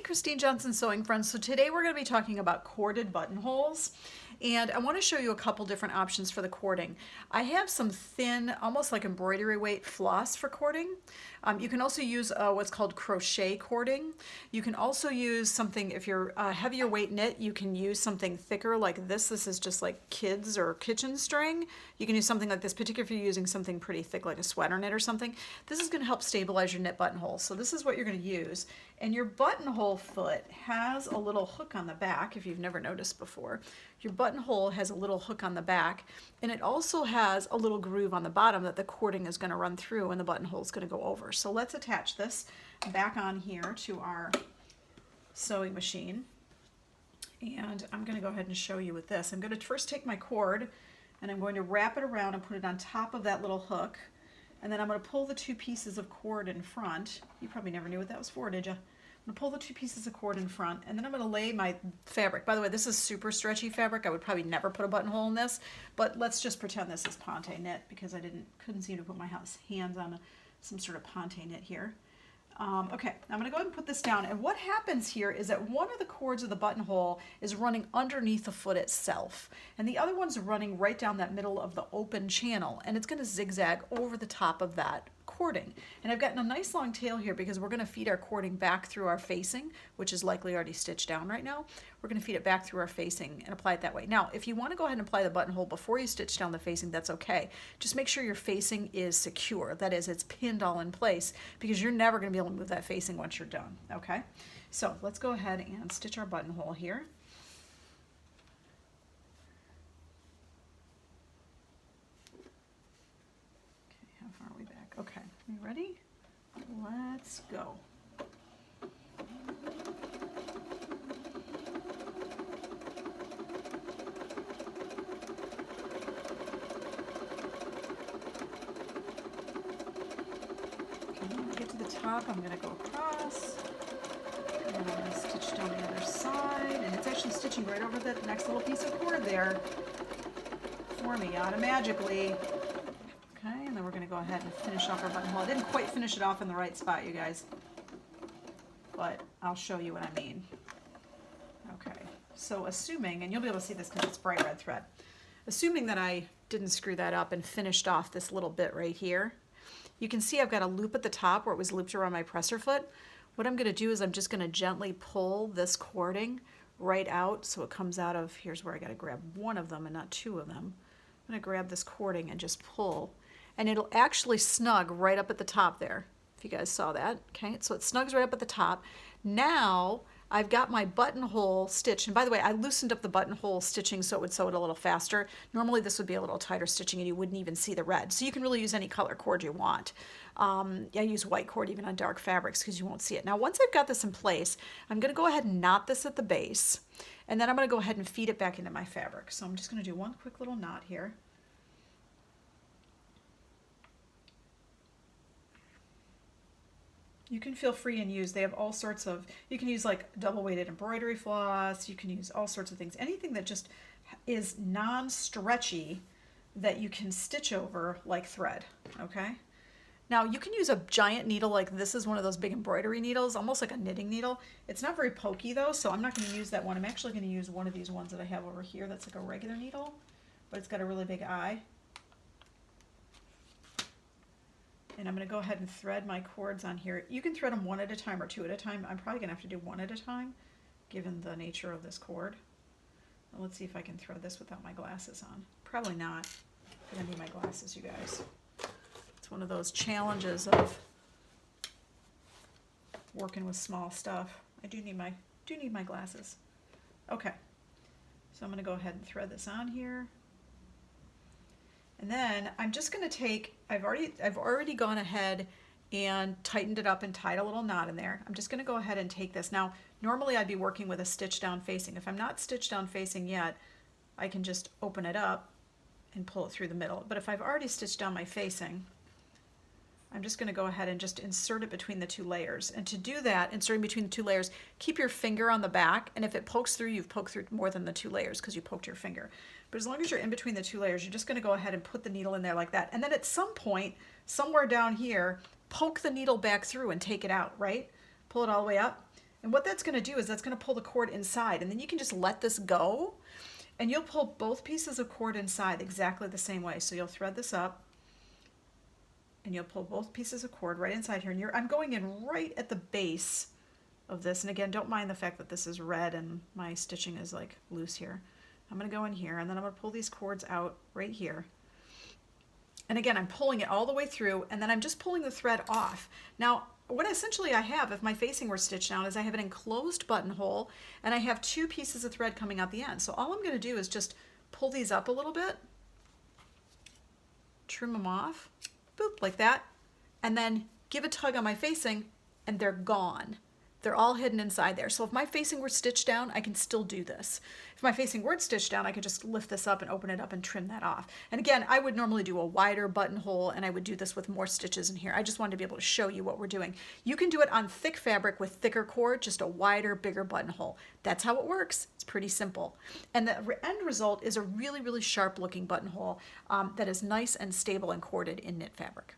Christine Johnson Sewing Friends. So today we're going to be talking about corded buttonholes, and I want to show you a couple different options for the cording. I have some thin, almost like embroidery weight floss for cording. You can also use what's called crochet cording. You can also use something, if you're heavier weight knit, you can use something thicker like this. This is just like kids or kitchen string. You can use something like this, particularly if you're using something pretty thick like a sweater knit or something. This is going to help stabilize your knit buttonhole. So this is what you're going to use. And your buttonhole foot has a little hook on the back, if you've never noticed before. Your buttonhole has a little hook on the back, and it also has a little groove on the bottom that the cording is going to run through and the buttonhole is going to go over. So let's attach this back on here to our sewing machine. And I'm going to go ahead and show you with this. I'm going to first take my cord and I'm going to wrap it around and put it on top of that little hook. And then I'm going to pull the two pieces of cord in front. You probably never knew what that was for, did you? I'm going to pull the two pieces of cord in front, and then I'm going to lay my fabric. By the way, this is super stretchy fabric. I would probably never put a buttonhole in this, but let's just pretend this is ponte knit because I couldn't seem to put my hands on some sort of ponte knit here. Okay, I'm going to go ahead and put this down, and what happens here is that one of the cords of the buttonhole is running underneath the foot itself, and the other one's running right down that middle of the open channel, and it's going to zigzag over the top of that cording. And I've gotten a nice long tail here because we're going to feed our cording back through our facing, which is likely already stitched down right now. We're going to feed it back through our facing and apply it that way. Now, if you want to go ahead and apply the buttonhole before you stitch down the facing, that's okay. Just make sure your facing is secure. That is, it's pinned all in place, because you're never going to be able to move that facing once you're done, okay? So let's go ahead and stitch our buttonhole here. Okay, you ready? Let's go. Okay, when we get to the top, I'm going to go across, and I'm going to stitch down the other side, and it's actually stitching right over the next little piece of cord there for me automatically. Okay, and then we're going to go ahead and finish off our buttonhole. I didn't quite finish it off in the right spot, you guys, but I'll show you what I mean. Okay, so assuming, and you'll be able to see this because it's bright red thread, assuming that I didn't screw that up and finished off this little bit right here, you can see I've got a loop at the top where it was looped around my presser foot. What I'm going to do is I'm just going to gently pull this cording right out so it comes out of, here's where I got to grab one of them and not two of them. I'm going to grab this cording and just pull, and it'll actually snug right up at the top there, if you guys saw that. Okay, so it snugs right up at the top. Now I've got my buttonhole stitched, and by the way, I loosened up the buttonhole stitching so it would sew it a little faster. Normally this would be a little tighter stitching and you wouldn't even see the red. So you can really use any color cord you want. I use white cord even on dark fabrics because you won't see it. Now once I've got this in place, I'm going to go ahead and knot this at the base, and then I'm going to go ahead and feed it back into my fabric. So I'm just going to do one quick little knot here. You can feel free and use, they have all sorts of, you can use like double weighted embroidery floss, you can use all sorts of things, anything that just is non-stretchy that you can stitch over like thread, okay? Now you can use a giant needle, like this is one of those big embroidery needles, almost like a knitting needle. It's not very pokey though, so I'm not going to use that one. I'm actually going to use one of these ones that I have over here that's like a regular needle, but it's got a really big eye. And I'm going to go ahead and thread my cords on here. You can thread them one at a time or two at a time. I'm probably going to have to do one at a time, given the nature of this cord. Well, let's see if I can thread this without my glasses on. Probably not. I'm going to need my glasses, you guys. It's one of those challenges of working with small stuff. I do need my glasses. Okay, so I'm going to go ahead and thread this on here. And then I'm just going to take, I've already gone ahead and tightened it up and tied a little knot in there. I'm just going to go ahead and take this. Now, normally I'd be working with a stitch down facing. If I'm not stitched down facing yet, I can just open it up and pull it through the middle. But if I've already stitched down my facing, I'm just going to go ahead and just insert it between the two layers. And to do that, inserting between the two layers, keep your finger on the back, and if it pokes through, you've poked through more than the two layers because you poked your finger. But as long as you're in between the two layers, you're just going to go ahead and put the needle in there like that. And then at some point, somewhere down here, poke the needle back through and take it out, right? Pull it all the way up. And what that's going to do is that's going to pull the cord inside, and then you can just let this go and you'll pull both pieces of cord inside exactly the same way. So you'll thread this up and you'll pull both pieces of cord right inside here. And I'm going in right at the base of this. And again, don't mind the fact that this is red and my stitching is like loose here. I'm going to go in here and then I'm going to pull these cords out right here. And again, I'm pulling it all the way through and then I'm just pulling the thread off. Now, what essentially I have, if my facing were stitched down, is I have an enclosed buttonhole and I have two pieces of thread coming out the end. So all I'm going to do is just pull these up a little bit, trim them off, boop, like that, and then give a tug on my facing and they're gone. They're all hidden inside there. So if my facing were stitched down, I can still do this. If my facing weren't stitched down, I could just lift this up and open it up and trim that off. And again, I would normally do a wider buttonhole and I would do this with more stitches in here. I just wanted to be able to show you what we're doing. You can do it on thick fabric with thicker cord, just a wider, bigger buttonhole. That's how it works. It's pretty simple. And the end result is a really, really sharp looking buttonhole that is nice and stable and corded in knit fabric.